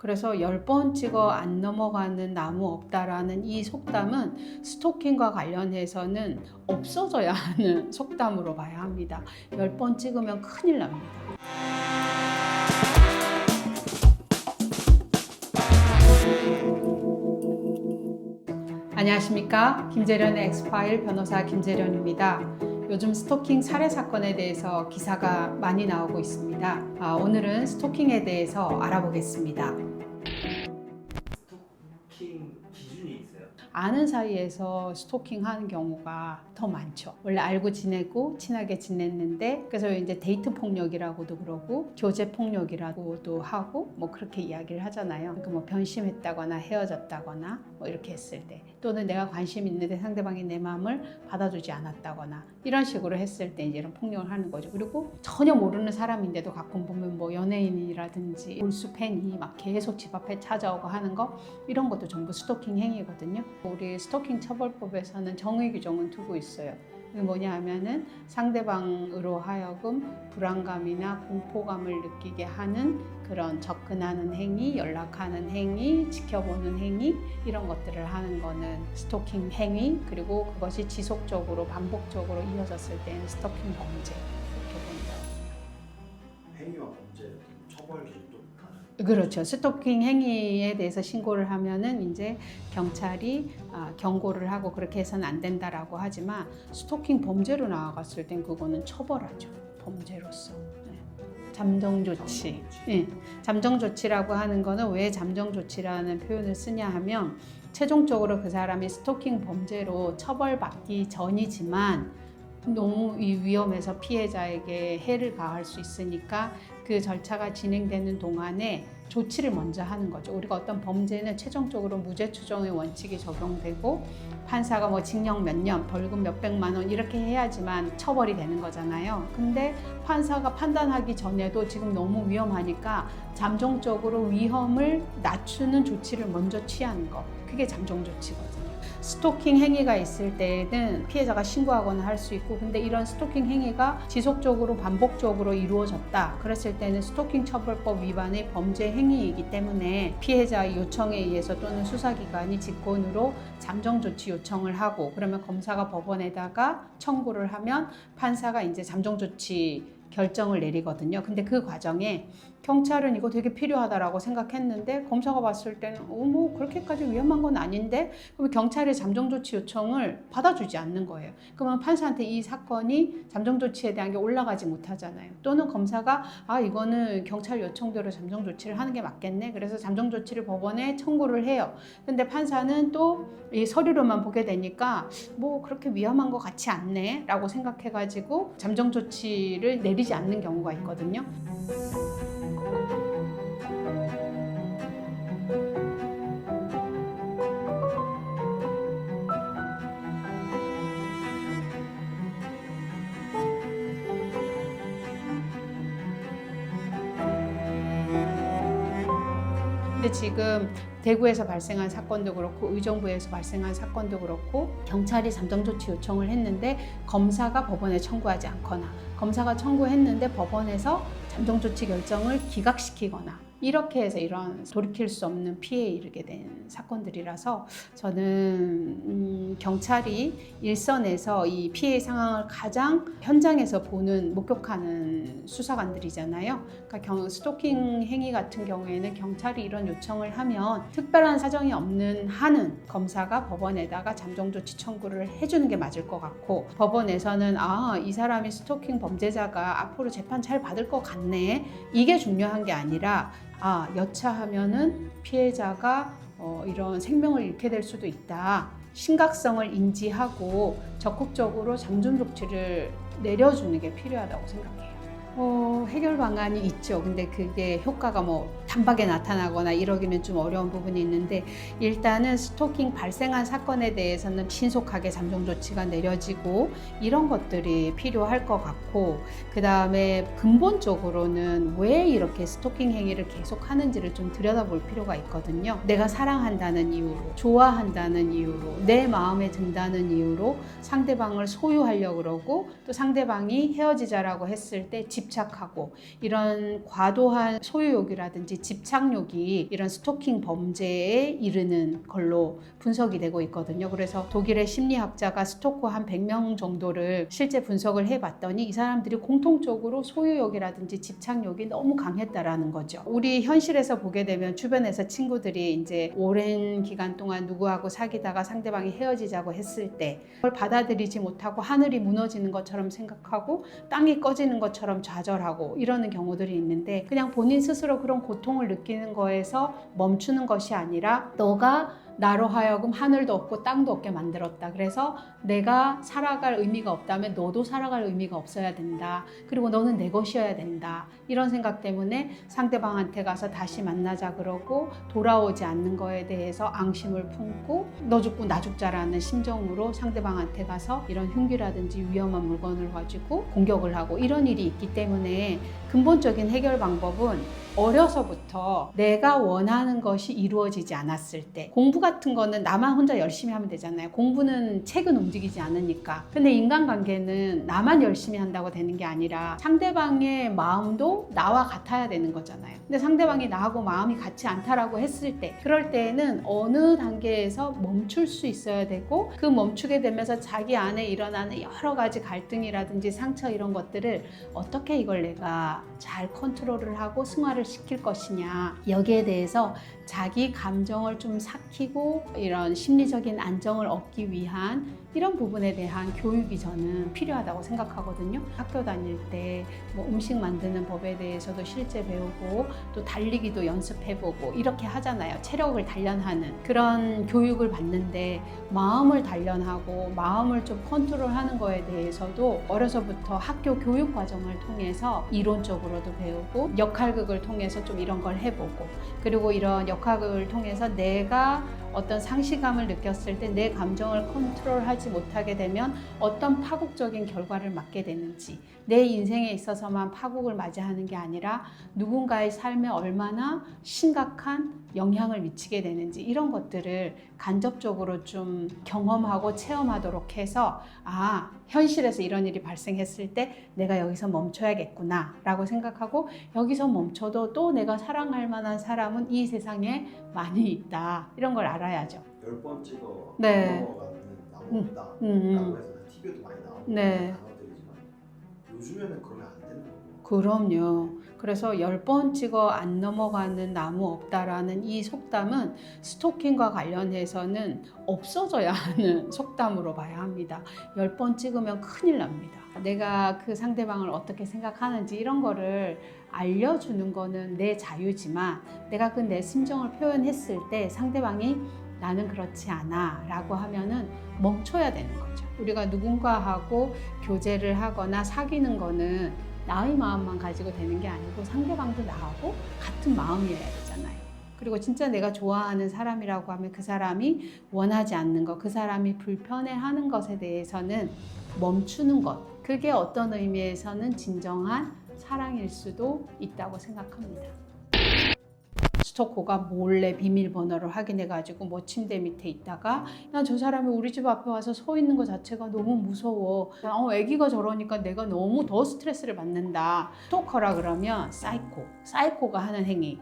그래서 10번 찍어 안 넘어가는 나무 없다라는 이 속담은 스토킹과 관련해서는 없어져야 하는 속담으로 봐야 합니다. 10번 찍으면 큰일 납니다. 안녕하십니까? 김재련의 엑스파일 변호사 김재련입니다. 요즘 스토킹 살해 사건에 대해서 기사가 많이 나오고 있습니다. 오늘은 스토킹에 대해서 알아보겠습니다. 스토킹 기준이 있어요? 아는 사이에서 스토킹하는 경우가 더 많죠. 원래 알고 지내고 친하게 지냈는데 그래서 이제 데이트 폭력이라고도 그러고 교제 폭력이라고도 하고 뭐 그렇게 이야기를 하잖아요. 그러니까 뭐 변심했다거나 헤어졌다거나 뭐 이렇게 했을 때 또는 내가 관심 있는데 상대방이 내 마음을 받아주지 않았다거나 이런 식으로 했을 때 이제 이런 폭력을 하는 거죠. 그리고 전혀 모르는 사람인데도 가끔 보면 뭐 연예인이라든지 골수 팬이 막 계속 집 앞에 찾아오고 하는 거 이런 것도 전부 스토킹 행위거든요. 우리 스토킹 처벌법에서는 정의 규정은 두고 있어요. 그게 뭐냐 하면은 상대방으로 하여금 불안감이나 공포감을 느끼게 하는 그런 접근하는 행위, 연락하는 행위, 지켜보는 행위 이런 것들을 하는 거는 스토킹 행위, 그리고 그것이 지속적으로 반복적으로 이어졌을 때는 스토킹 범죄 이렇게 본다. 행위와 범죄 처벌 기준도 다른. 그렇죠. 스토킹 행위에 대해서 신고를 하면은 이제 경찰이 경고를 하고 그렇게 해서는 안 된다라고 하지만 스토킹 범죄로 나아갔을 땐 그거는 처벌하죠. 범죄로서. 잠정 조치. 네. 잠정 조치라고 하는 거는 왜 잠정 조치라는 표현을 쓰냐 하면 최종적으로 그 사람이 스토킹 범죄로 처벌받기 전이지만 너무 위험해서 피해자에게 해를 가할 수 있으니까 그 절차가 진행되는 동안에 조치를 먼저 하는 거죠. 우리가 어떤 범죄는 최종적으로 무죄 추정의 원칙이 적용되고 판사가 뭐 징역 몇 년, 벌금 몇백만 원 이렇게 해야지만 처벌이 되는 거잖아요. 근데 판사가 판단하기 전에도 지금 너무 위험하니까 잠정적으로 위험을 낮추는 조치를 먼저 취하는 거. 그게 잠정 조치거든요. 스토킹 행위가 있을 때는 피해자가 신고하거나 할 수 있고 근데 이런 스토킹 행위가 지속적으로 반복적으로 이루어졌다 그랬을 때는 스토킹 처벌법 위반의 범죄 행위이기 때문에 피해자의 요청에 의해서 또는 수사기관이 직권으로 잠정 조치 요청을 하고 그러면 검사가 법원에다가 청구를 하면 판사가 이제 잠정 조치 결정을 내리거든요. 근데 그 과정에 경찰은 이거 되게 필요하다라고 생각했는데 검사가 봤을 때는 뭐 그렇게까지 위험한 건 아닌데 그러면 경찰의 잠정조치 요청을 받아주지 않는 거예요. 그러면 판사한테 이 사건이 잠정조치에 대한 게 올라가지 못하잖아요. 또는 검사가 이거는 경찰 요청대로 잠정조치를 하는 게 맞겠네. 그래서 잠정조치를 법원에 청구를 해요. 근데 판사는 또 이 서류로만 보게 되니까 뭐 그렇게 위험한 것 같지 않네 라고 생각해가지고 잠정조치를 내리지 않는 경우가 있거든요. 근데 지금 대구에서 발생한 사건도 그렇고 의정부에서 발생한 사건도 그렇고 경찰이 잠정조치 요청을 했는데 검사가 법원에 청구하지 않거나 검사가 청구했는데 법원에서 잠정조치 결정을 기각시키거나 이렇게 해서 이런 돌이킬 수 없는 피해에 이르게 된 사건들이라서 저는 경찰이 일선에서 이 피해 상황을 가장 현장에서 보는 목격하는 수사관들이잖아요. 그러니까 스토킹 행위 같은 경우에는 경찰이 이런 요청을 하면 특별한 사정이 없는 한은 검사가 법원에다가 잠정조치 청구를 해주는 게 맞을 것 같고 법원에서는 이 사람이 스토킹 범죄자가 앞으로 재판 잘 받을 것 같네 이게 중요한 게 아니라 여차하면은 피해자가 이런 생명을 잃게 될 수도 있다. 심각성을 인지하고 적극적으로 잠정 조치를 내려주는 게 필요하다고 생각해요. 해결 방안이 있죠. 근데 그게 효과가 뭐 단박에 나타나거나 이러기는 좀 어려운 부분이 있는데 일단은 스토킹 발생한 사건에 대해서는 신속하게 잠정 조치가 내려지고 이런 것들이 필요할 것 같고 그 다음에 근본적으로는 왜 이렇게 스토킹 행위를 계속 하는지를 좀 들여다볼 필요가 있거든요. 내가 사랑한다는 이유로, 좋아한다는 이유로, 내 마음에 든다는 이유로 상대방을 소유하려고 그러고 또 상대방이 헤어지자라고 했을 때 집착하고 이런 과도한 소유욕이라든지 집착욕이 이런 스토킹 범죄에 이르는 걸로 분석이 되고 있거든요. 그래서 독일의 심리학자가 스토커 한 100명 정도를 실제 분석을 해봤더니 이 사람들이 공통적으로 소유욕이라든지 집착욕이 너무 강했다라는 거죠. 우리 현실에서 보게 되면 주변에서 친구들이 이제 오랜 기간 동안 누구하고 사귀다가 상대방이 헤어지자고 했을 때 그걸 받아들이지 못하고 하늘이 무너지는 것처럼 생각하고 땅이 꺼지는 것처럼 좌절하고 이러는 경우들이 있는데 그냥 본인 스스로 그런 고통을 느끼는 거에서 멈추는 것이 아니라 너가 나로 하여금 하늘도 없고 땅도 없게 만들었다. 그래서 내가 살아갈 의미가 없다면 너도 살아갈 의미가 없어야 된다. 그리고 너는 내 것이어야 된다. 이런 생각 때문에 상대방한테 가서 다시 만나자 그러고 돌아오지 않는 거에 대해서 앙심을 품고 너 죽고 나 죽자라는 심정으로 상대방한테 가서 이런 흉기라든지 위험한 물건을 가지고 공격을 하고 이런 일이 있기 때문에 근본적인 해결 방법은 어려서부터 내가 원하는 것이 이루어지지 않았을 때 공부 같은 거는 나만 혼자 열심히 하면 되잖아요. 공부는 책은 움직이지 않으니까. 근데 인간관계는 나만 열심히 한다고 되는 게 아니라 상대방의 마음도 나와 같아야 되는 거잖아요. 근데 상대방이 나하고 마음이 같지 않다라고 했을 때 그럴 때에는 어느 단계에서 멈출 수 있어야 되고 그 멈추게 되면서 자기 안에 일어나는 여러 가지 갈등이라든지 상처 이런 것들을 어떻게 이걸 내가 잘 컨트롤을 하고 승화를 시킬 것이냐 여기에 대해서 자기 감정을 좀 삭히고 이런 심리적인 안정을 얻기 위한 이런 부분에 대한 교육이 저는 필요하다고 생각하거든요. 학교 다닐 때 뭐 음식 만드는 법에 대해서도 실제 배우고 또 달리기도 연습해보고 이렇게 하잖아요. 체력을 단련하는 그런 교육을 받는데 마음을 단련하고 마음을 좀 컨트롤하는 거에 대해서도 어려서부터 학교 교육 과정을 통해서 이론적으로도 배우고 역할극을 통해서 좀 이런 걸 해보고 그리고 이런 역할극을 통해서 내가 어떤 상실감을 느꼈을 때 내 감정을 컨트롤하지 못하게 되면 어떤 파국적인 결과를 맞게 되는지 내 인생에 있어서만 파국을 맞이하는 게 아니라 누군가의 삶에 얼마나 심각한 영향을 미치게 되는지 이런 것들을 간접적으로 좀 경험하고 체험하도록 해서 아 현실에서 이런 일이 발생했을 때 내가 여기서 멈춰야겠구나 라고 생각하고 여기서 멈춰도 또 내가 사랑할 만한 사람은 이 세상에 많이 있다 이런 걸 알아야죠. 10번 찍어 네. 넘어가는 나무다 라고 해서 TV에도 많이 나오는 네. 단어들이지만 요즘에는 그러면 안 되는 거고 그럼요. 그래서 10번 찍어 안 넘어가는 나무 없다라는 이 속담은 스토킹과 관련해서는 없어져야 하는 속담으로 봐야 합니다. 10번 찍으면 큰일 납니다. 내가 그 상대방을 어떻게 생각하는지 이런 거를 알려주는 거는 내 자유지만 내가 그 내 심정을 표현했을 때 상대방이 나는 그렇지 않아 라고 하면은 멈춰야 되는 거죠. 우리가 누군가하고 교제를 하거나 사귀는 거는 나의 마음만 가지고 되는 게 아니고 상대방도 나하고 같은 마음이어야 되잖아요. 그리고 진짜 내가 좋아하는 사람이라고 하면 그 사람이 원하지 않는 것, 그 사람이 불편해하는 것에 대해서는 멈추는 것. 그게 어떤 의미에서는 진정한 사랑일 수도 있다고 생각합니다. 스토커가 몰래 비밀번호를 확인해가지고 뭐 침대 밑에 있다가 야, 저 사람이 우리 집 앞에 와서 서 있는 것 자체가 너무 무서워. 애기가 저러니까 내가 너무 더 스트레스를 받는다. 스토커라 그러면 사이코가 하는 행위.